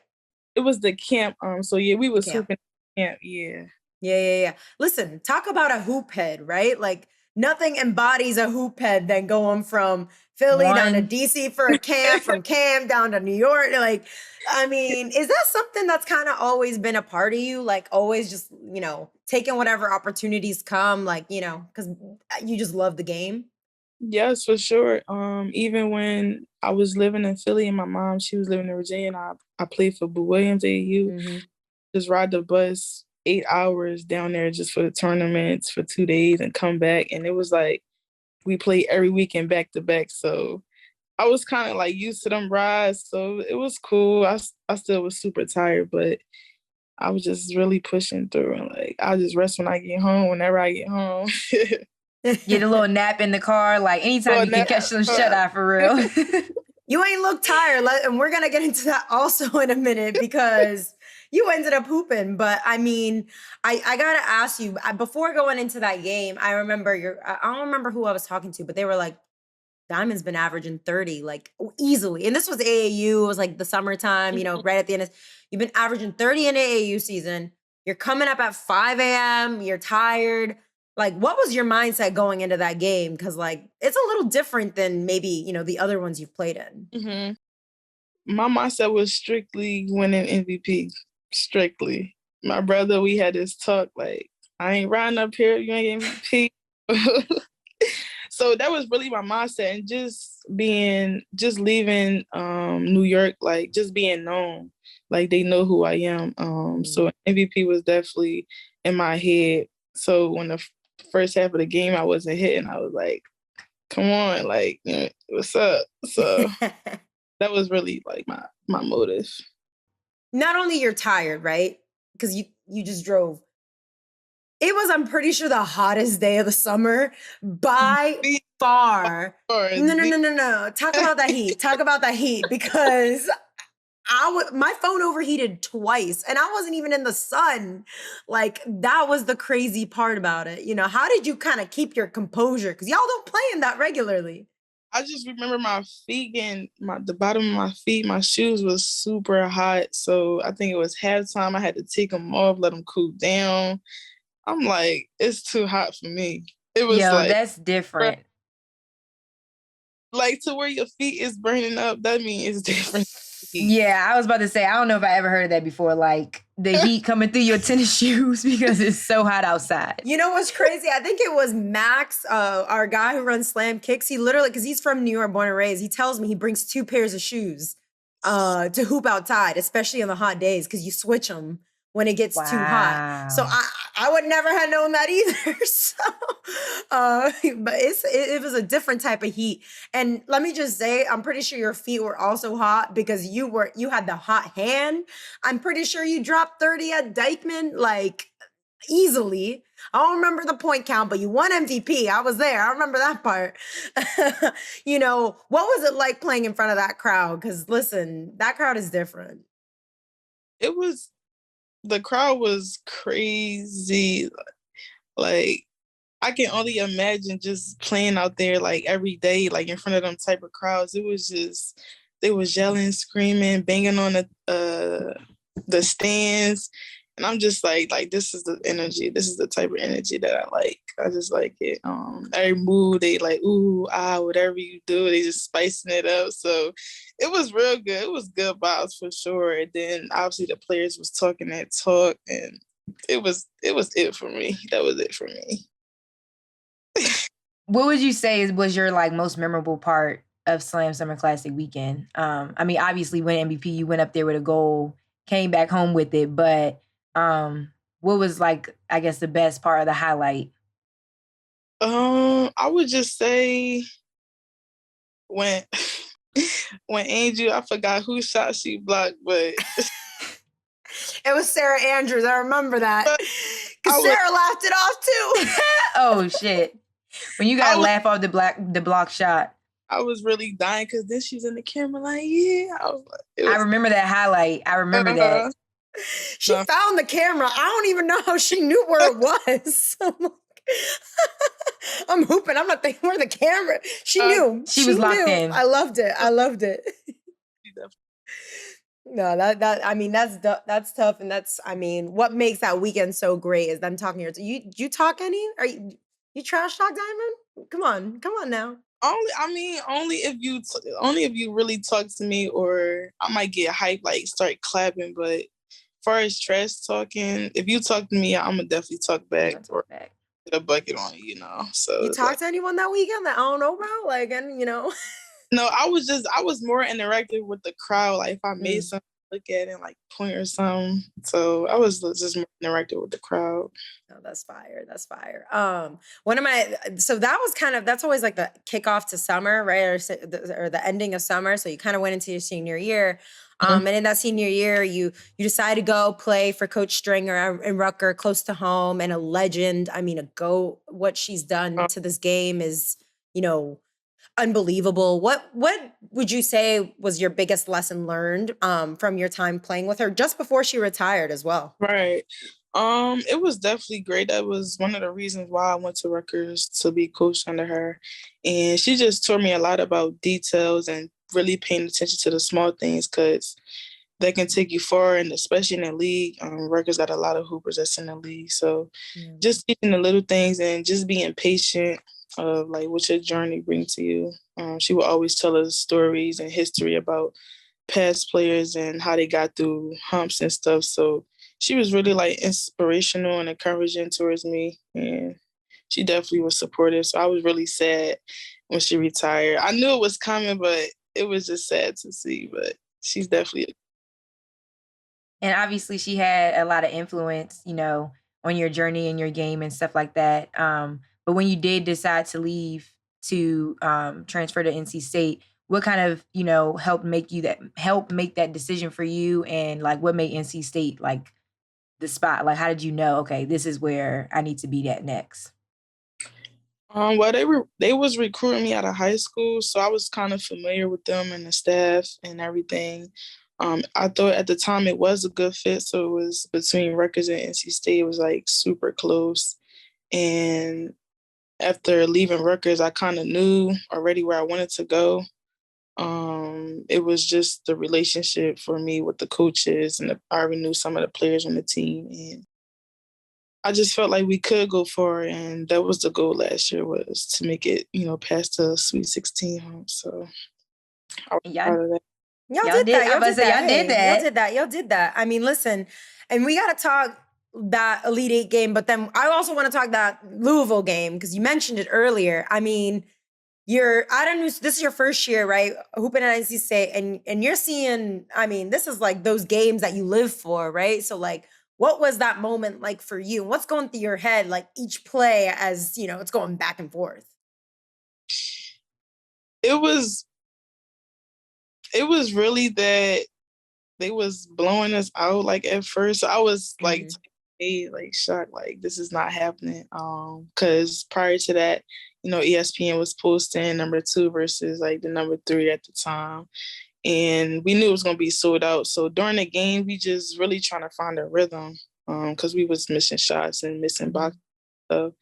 It was the camp. So yeah, we was hooping camp. Yeah. Yeah. Listen, talk about a hoop head, right? Like nothing embodies a hoop head than going from Philly down to DC for a camp, from camp down to New York. Like, I mean, is that something that's kind of always been a part of you? Like always just, taking whatever opportunities come, like, because you just love the game? Yes, for sure. Even when I was living in Philly and my mom, she was living in Virginia, and I played for Boo Williams AAU. Mm-hmm. Just ride the bus 8 hours down there just for the tournaments for 2 days and come back. And it was like we played every weekend back to back. So I was kind of like used to them rides. So it was cool. I still was super tired, but I was just really pushing through, and like I'll just rest when I get home, whenever I get home. Get a little nap in the car, like anytime you can catch some shut-eye for real. You ain't look tired, and we're gonna get into that also in a minute because you ended up hooping. But I mean, I gotta ask you, before going into that game, I remember I don't remember who I was talking to, but they were like, Diamond's been averaging 30, like easily. And this was AAU, it was like the summertime, right at the end. You've been averaging 30 in AAU season. You're coming up at 5 a.m., you're tired. Like, what was your mindset going into that game? Because, like, it's a little different than maybe, the other ones you've played in. Mm-hmm. My mindset was strictly winning MVP. Strictly. My brother, we had this talk like, I ain't riding up here, you ain't MVP. So that was really my mindset, and just leaving New York, like just being known, like they know who I am. So MVP was definitely in my head. So when the first half of the game I wasn't hitting, I was like, come on, like, you know, what's up? So that was really like my motive. Not only you're tired, right? Because you just drove. It was, I'm pretty sure, the hottest day of the summer by far. No. Talk about that heat. Talk about that heat, because my phone overheated twice and I wasn't even in the sun. Like, that was the crazy part about it. You know, how did you kind of keep your composure? Because y'all don't play in that regularly. I just remember my feet and the bottom of my feet, my shoes was super hot. So I think it was halftime. I had to take them off, let them cool down. I'm like, it's too hot for me. It was like, that's different. Like, to where your feet is burning up, that means it's different. Yeah, I was about to say, I don't know if I ever heard of that before, like the heat coming through your tennis shoes because it's so hot outside. You know what's crazy? I think it was Max, our guy who runs Slam Kicks. He literally, because he's from New York, born and raised, he tells me he brings 2 pairs of shoes to hoop outside, especially on the hot days, because you switch them when it gets too hot. So I would never have known that either. So, but it was a different type of heat. And let me just say, I'm pretty sure your feet were also hot because you had the hot hand. I'm pretty sure you dropped 30 at Dykeman, like, easily. I don't remember the point count, but you won MVP. I was there. I remember that part. You know, what was it like playing in front of that crowd? Because listen, that crowd is different. The crowd was crazy. Like, I can only imagine just playing out there like every day, like in front of them type of crowds. It was just, they was yelling, screaming, banging on the stands. And I'm just like this is the energy. This is the type of energy that I like. I just like it. Every move, they like, ooh, whatever you do, they just spicing it up. So it was real good. It was good vibes for sure. And then obviously the players was talking that talk, and it was it for me. That was it for me. What would you say was your like most memorable part of Slam Summer Classic weekend? I mean, obviously winning MVP, you went up there with a goal, came back home with it, but what was like, I guess, the best part of the highlight? I would just say when Angel, I forgot whose shot she blocked, but it was Sarah Andrews. I remember that because Sarah laughed it off too. Oh shit! When you gotta laugh off the block shot. I was really dying because then she's in the camera like, yeah. I remember that highlight. I remember that. She found the camera. I don't even know how she knew where it was. I'm hooping. I'm not thinking where the camera. She knew. She was locked in. I loved it. No, that I mean that's tough, and that's, I mean, what makes that weekend so great is them talking to you talk any? Are you trash talk Diamond? Come on now. Only if you really talk to me, or I might get hyped, like start clapping. But as far as trash talking, if you talk to me, I'm gonna definitely talk back or get a bucket on you, you know. So you talk to anyone that weekend that I don't know about, like, and you know. No, I was more interactive with the crowd. Like if I made something, look at it and like point or something. So I was just more interactive with the crowd. Oh, that's fire. That's fire. So that was that's always like the kickoff to summer, right? Or the ending of summer. So you kind of went into your senior year. And in that senior year, you decided to go play for Coach Stringer in Rucker, close to home, and a legend. I mean, what she's done to this game is, you know, unbelievable. What would you say was your biggest lesson learned from your time playing with her just before she retired as well? Right. It was definitely great. That was one of the reasons why I went to Rutgers, to be coached under her. And she just taught me a lot about details and really paying attention to the small things, because that can take you far, and especially in the league. Rutgers got a lot of hoopers that's in the league. So just teaching the little things and just being patient of like what your journey brings to you. She will always tell us stories and history about past players and how they got through humps and stuff. So she was really like inspirational and encouraging towards me, and she definitely was supportive. So I was really sad when she retired. I knew it was coming, but it was just sad to see. But she's definitely. And obviously, she had a lot of influence, on your journey and your game and stuff like that. But when you did decide to leave to transfer to NC State, what kind of helped make that decision for you, and like what made NC State like the spot? Like, how did you know, okay, this is where I need to be at next? Well, they was recruiting me out of high school, so I was kind of familiar with them and the staff and everything. I thought at the time it was a good fit, so it was between Rutgers and NC State. It was like super close, and after leaving Rutgers, I kind of knew already where I wanted to go. It was just the relationship for me with the coaches, and I already knew some of the players on the team, and I just felt like we could go far, and that was the goal last year, was to make it, past the Sweet 16 hump. So I was proud of that. Y'all did that. Y'all did that. I mean, listen, and we got to talk that Elite Eight game, but then I also want to talk that Louisville game because you mentioned it earlier. I mean, this is your first year, right? Hooping at NC State, and you're seeing, I mean, this is like those games that you live for, right? So like, what was that moment like for you? What's going through your head, like each play as, it's going back and forth? It was really that they was blowing us out like at first. I was like, shocked, like this is not happening. Because prior to that, ESPN was posting number 2 versus like the number 3 at the time. And we knew it was going to be sold out. So during the game, we just really trying to find a rhythm because we was missing shots and missing box stuff.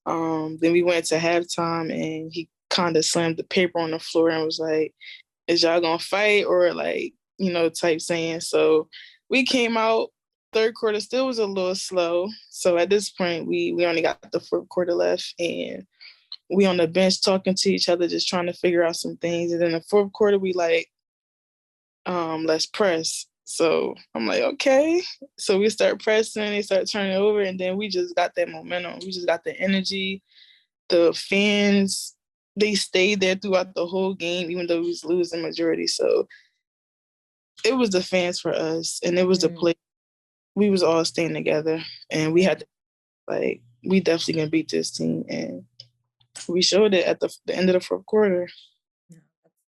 Then we went to halftime, and he kind of slammed the paper on the floor and was like, is y'all going to fight or like, type saying. So we came out. Third quarter still was a little slow. So at this point, we only got the fourth quarter left, and we on the bench talking to each other, just trying to figure out some things. And then the fourth quarter, we like, let's press. So I'm like, okay. So we start pressing, they start turning over, and then we just got that momentum. We just got the energy. The fans, they stayed there throughout the whole game, even though we was losing majority. So it was the fans for us, and it was the play. We was all staying together, and we had to, like, we definitely gonna beat this team, and we showed it at the end of the fourth quarter. Yeah,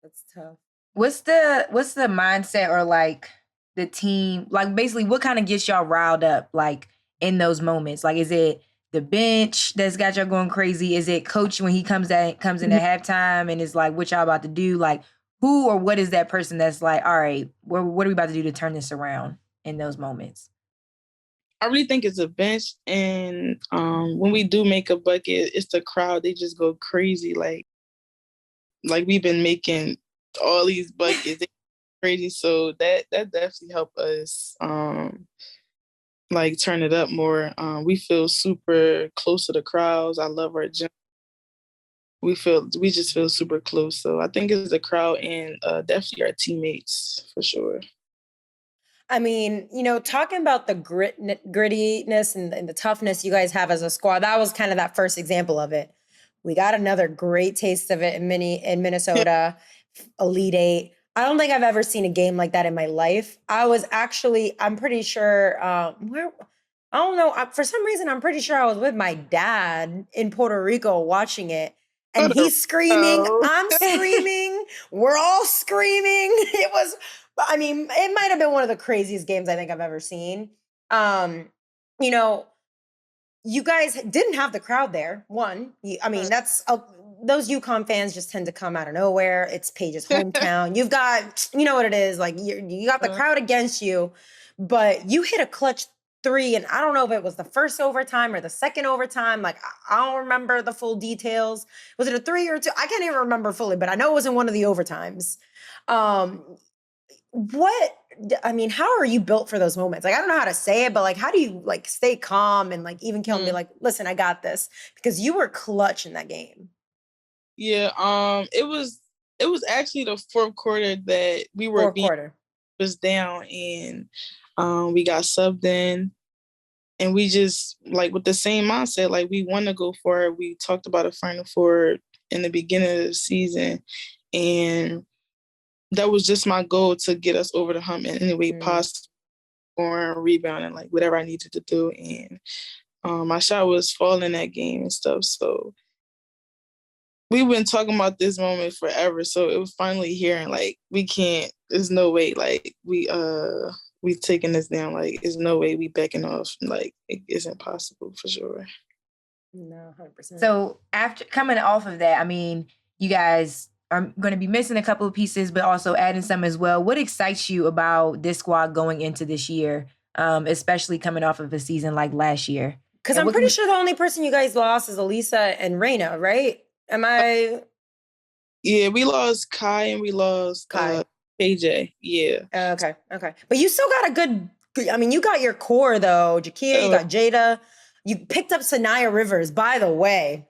that's tough. What's the mindset, or like the team, like basically what kind of gets y'all riled up like in those moments? Like, is it the bench that's got y'all going crazy? Is it coach when he comes in at halftime and is like, what y'all about to do? Like, who or what is that person that's like, all right, what are we about to do to turn this around in those moments? I really think it's a bench, and when we do make a bucket, it's the crowd. They just go crazy, like we've been making all these buckets, crazy. So that definitely helped us, like turn it up more. We feel super close to the crowds. I love our gym. We just feel super close. So I think it's the crowd and definitely our teammates for sure. I mean, talking about the grittiness and the toughness you guys have as a squad, that was kind of that first example of it. We got another great taste of it in Minnesota, Elite Eight. I don't think I've ever seen a game like that in my life. I'm pretty sure, I don't know. For some reason, I'm pretty sure I was with my dad in Puerto Rico watching it. And he's screaming, I'm screaming, we're all screaming. It might have been one of the craziest games I think I've ever seen. You guys didn't have the crowd there. One, that's those UConn fans just tend to come out of nowhere. It's Paige's hometown. You've got, you know what it is, like you got the crowd against you, but you hit a clutch 3, and I don't know if it was the first overtime or the second overtime. Like, I don't remember the full details. Was it a 3 or 2? I can't even remember fully, but I know it was in one of the overtimes. How are you built for those moments? Like, I don't know how to say it, but like, how do you like stay calm and like even kill and be like, listen, I got this, because you were clutch in that game. Yeah. It It was actually the fourth quarter that we were was down, and we got subbed in, and we just like with the same mindset, like we want to go for it. We talked about a Final Four in the beginning of the season, and that was just my goal, to get us over the hump in any way possible, or rebounding, like whatever I needed to do. And my shot was falling that game and stuff. So we've been talking about this moment forever. So it was finally here, and like we can't. There's no way. Like we taking this down. Like there's no way we backing off. Like it isn't possible for sure. No, 100%. So after coming off of that, I mean, you guys are going to be missing a couple of pieces, but also adding some as well. What excites you about this squad going into this year, especially coming off of a season like last year? Because I'm pretty sure the only person you guys lost is Elisa and Reina, right? Am I? Yeah, we lost Kai and we lost KJ. Yeah. Okay. But you still got a good. I mean, you got your core though. Jakia, you got Jada. You picked up Sanaya Rivers, by the way.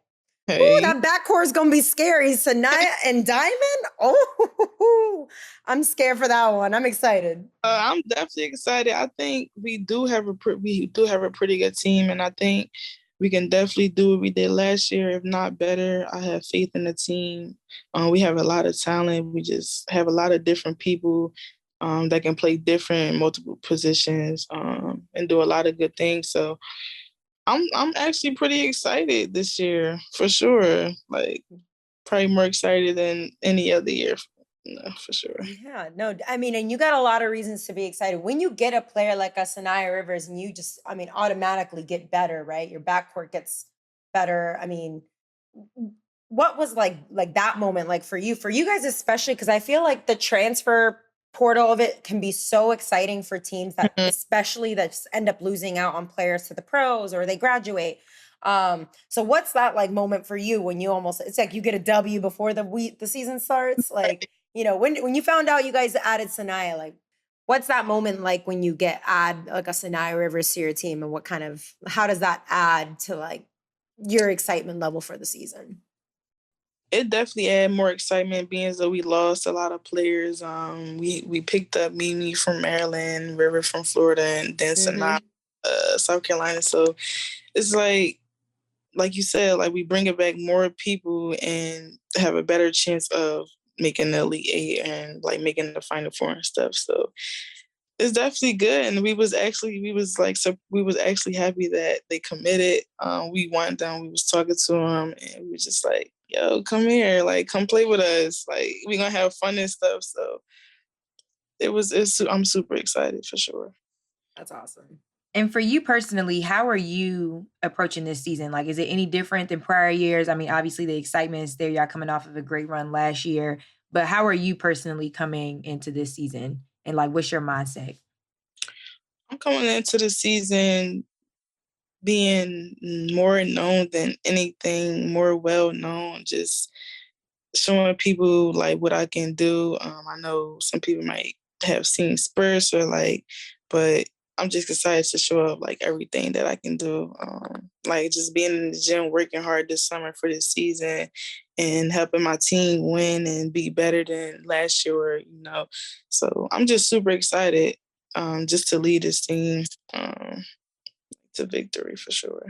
Hey. Ooh, that backcourt is gonna be scary. Sanaya and Diamond. Oh, I'm scared for that one. I'm excited. I'm definitely excited. I think we do have a pretty good team, and I think we can definitely do what we did last year, if not better. I have faith in the team. We have a lot of talent. We just have a lot of different people that can play multiple positions and do a lot of good things. So I'm actually pretty excited this year, for sure. Like probably more excited than any other year. No, for sure. Yeah, no, I mean, and you got a lot of reasons to be excited. When you get a player like a Sanaya Rivers and you just, I mean, automatically get better, right? Your backcourt gets better. I mean, what was like that moment like for you guys, especially because I feel like the transfer portal of it can be so exciting for teams that especially that just end up losing out on players to the pros or they graduate. So what's that like moment for you when you it's like you get a W before the season starts? Like, you know, when you found out you guys added Sanaya, like what's that moment like when you add like a Sanaya Rivers to your team, and how does that add to like your excitement level for the season? It definitely added more excitement, being as though we lost a lot of players. We picked up Mimi from Maryland, River from Florida, and then Sanaya, South Carolina. So it's like you said, like we bring it back more people and have a better chance of making the Elite Eight and like making the Final Four and stuff. So it's definitely good. And we was actually happy that they committed. We wanted them. We was talking to them, and we were just like, "Yo, come here, like come play with us. Like we gonna have fun and stuff." So I'm super excited for sure. That's awesome. And for you personally, how are you approaching this season? Like, is it any different than prior years? I mean, obviously the excitement is there. Y'all coming off of a great run last year, but how are you personally coming into this season? And like, what's your mindset? I'm coming into the season being more known than anything, more well known, just showing people like what I can do. I know some people might have seen spurts but I'm just excited to show up like everything that I can do. Like just being in the gym, working hard this summer for this season and helping my team win and be better than last year, you know. So I'm just super excited just to lead this team to victory for sure.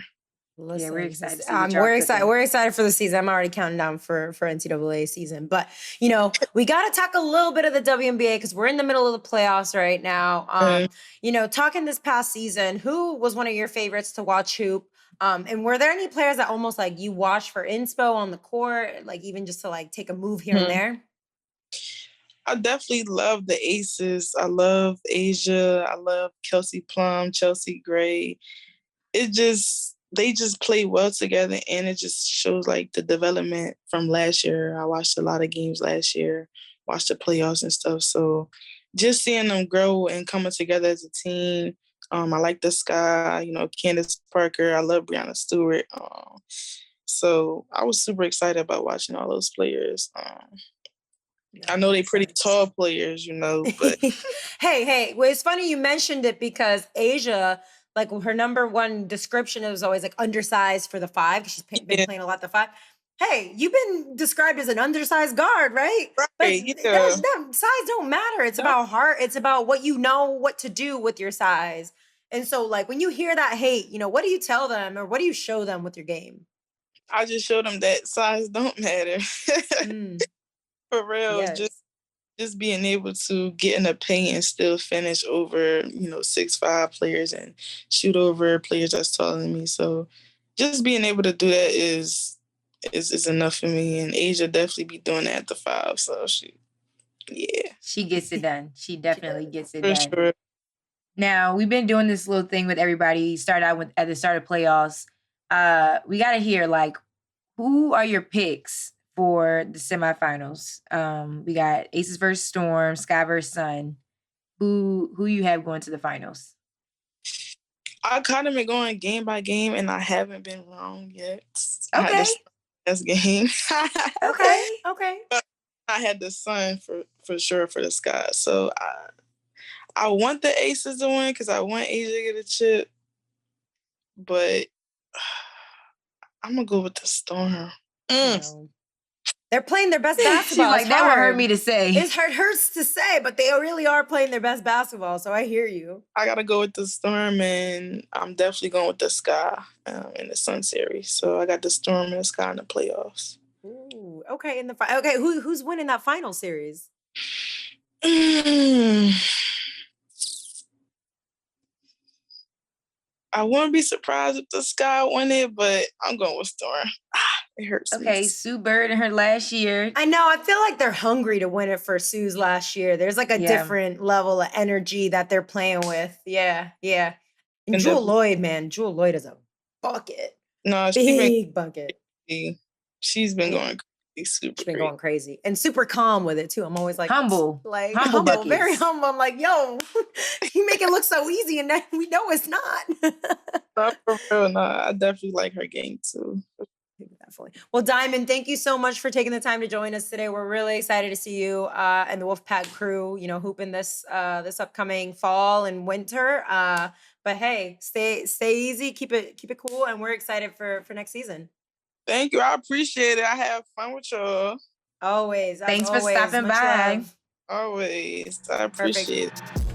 Listen, yeah, we're excited. We're excited for the season. I'm already counting down for NCAA season. But, you know, we got to talk a little bit of the WNBA because we're in the middle of the playoffs right now. You know, talking this past season, who was one of your favorites to watch hoop? And were there any players that almost like you watched for inspo on the court, like even just to like take a move here and there? I definitely love the aces. I love Asia. I love Kelsey Plum, Chelsea Gray. They just play well together, and it just shows like the development from last year. I watched a lot of games last year, watched the playoffs and stuff. So just seeing them grow and coming together as a team. I like the Sky, you know, Candace Parker. I love Brianna Stewart. So I was super excited about watching all those players. I know they're pretty tall players, you know, but hey, well, it's funny you mentioned it because Asia, like her number one description was always like undersized for the five because she's been playing a lot the five. hey, you've been described as an undersized guard, right? Right. But that size don't matter. It's about heart. It's about what you know what to do with your size. And so, like, when you hear that hate, what do you tell them or what do you show them with your game? I just show them that size don't matter. For real. Yes. Just being able to get in the paint and still finish over, 6'5" players and shoot over players that's taller than me. So just being able to do that is enough for me. And Asia definitely be doing that at the 5. So she gets it done. She definitely gets it for done. Sure. Now, we've been doing this little thing with everybody. Start out at the start of playoffs. We got to hear, like, who are your picks for the semifinals? We got Aces versus Storm, Sky versus Sun. Who you have going to the finals? I kind of been going game by game, and I haven't been wrong yet. Okay. I had the best game. Okay. But I had the Sun for sure for the Sky. So I want the Aces to win because I want Asia to get a chip. But I'm going to go with the Storm. They're playing their best basketball. She's like, that would hurt me to say. It hurts to say, but they really are playing their best basketball. So I hear you. I got to go with the Storm, and I'm definitely going with the Sky in the Sun series. So I got the Storm and the Sky in the playoffs. Ooh, okay. Okay, who's winning that final series? I wouldn't be surprised if the Sky won it, but I'm going with Storm. It hurts. Okay, Sue Bird in her last year. I know. I feel like they're hungry to win it for Sue's last year. There's like a different level of energy that they're playing with. Yeah. And Jewel Lloyd, man. Jewel Lloyd is a bucket. No, big bucket. She's been going crazy. She's been going crazy and super calm with it too. I'm always like humble, very humble. I'm like, yo, you make it look so easy, and then we know it's not. Not for real. No, I definitely like her game too. Definitely. Well, Diamond, thank you so much for taking the time to join us today. We're really excited to see you and the Wolfpack crew, hooping this upcoming fall and winter. But hey, stay easy, keep it cool, and we're excited for next season. Thank you. I appreciate it. I have fun with y'all. Always. Thanks for stopping by. Always. I appreciate it.